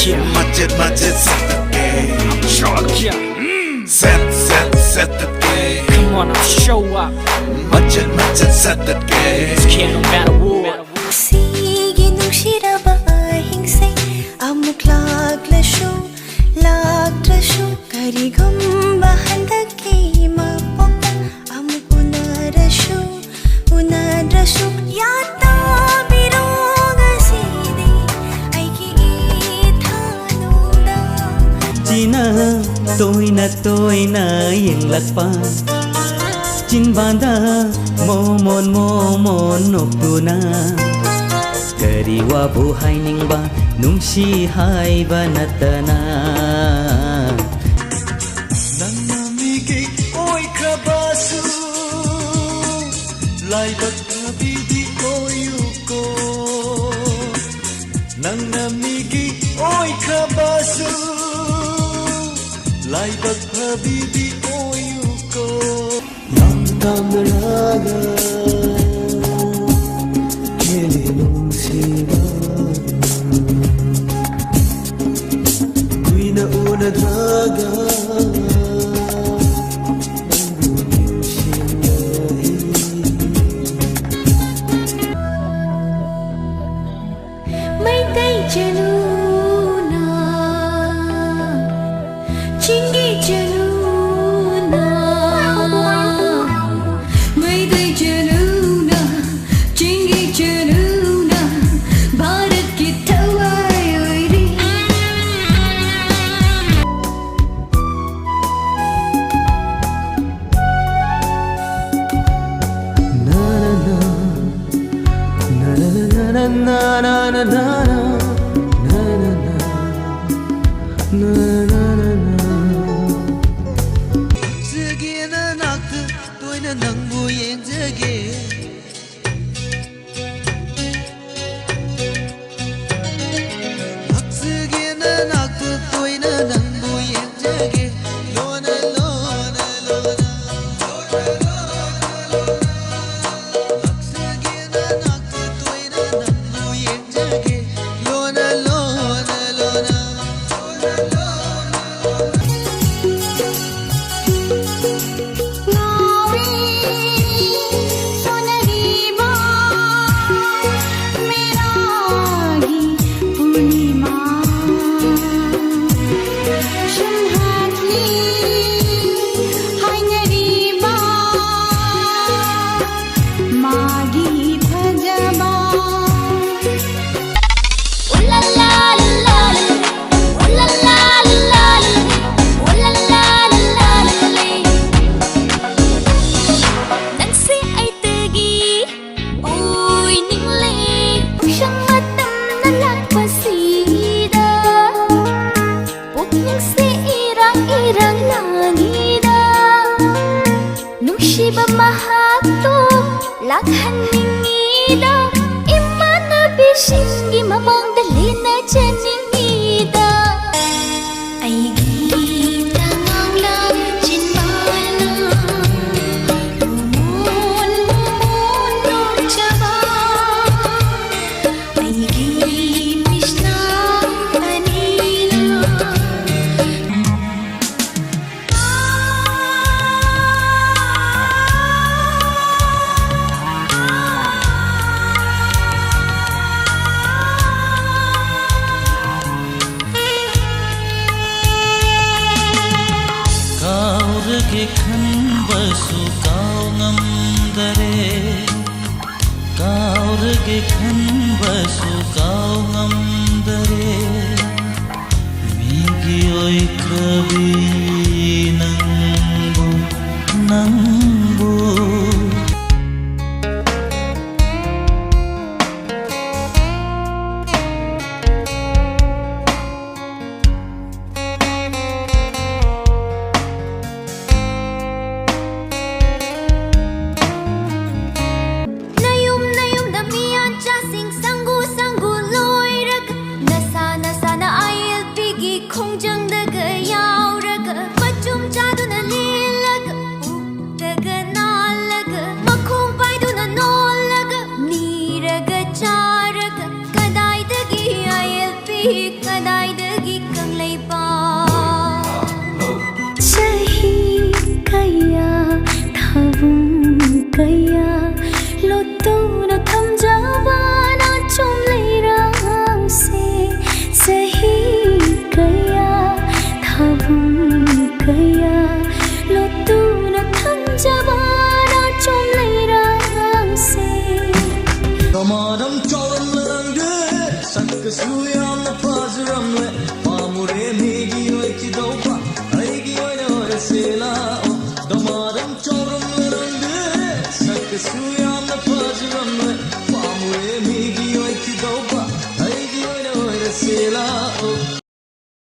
Majid, set the game. I'm sure, yeah. Set the game. Come on, I'll show up. Majid, set the game. This can't no matter what. Sige nung siraba hingsay amuk laglashu kari gumbahan dagi mapokta amuk unadrashu yata biroga sidi aiki ithanuda China toina yenglakpa Chinbanda momon nokduna Kariwa buhay ningba nungsi haiba natana Nanamigay oy kabasu Laibat kabidi oyuko Nanamigay oy kabasu Laibat kabidi oyuko Namdamraga Kili nungsiba Kuina una draga May tay jaluna chingi jaluna May tay jaluna chingi jaluna Bharat ki thawai oiri Zagina nakta toina nangbu yenjage Zagina nakta toina nangbu yenjage Lona lona lona Zagina nakta toina nangbu yenjage Lona lona lona Shiba mahato lakhan ningida imana bishingi mamang dalina jani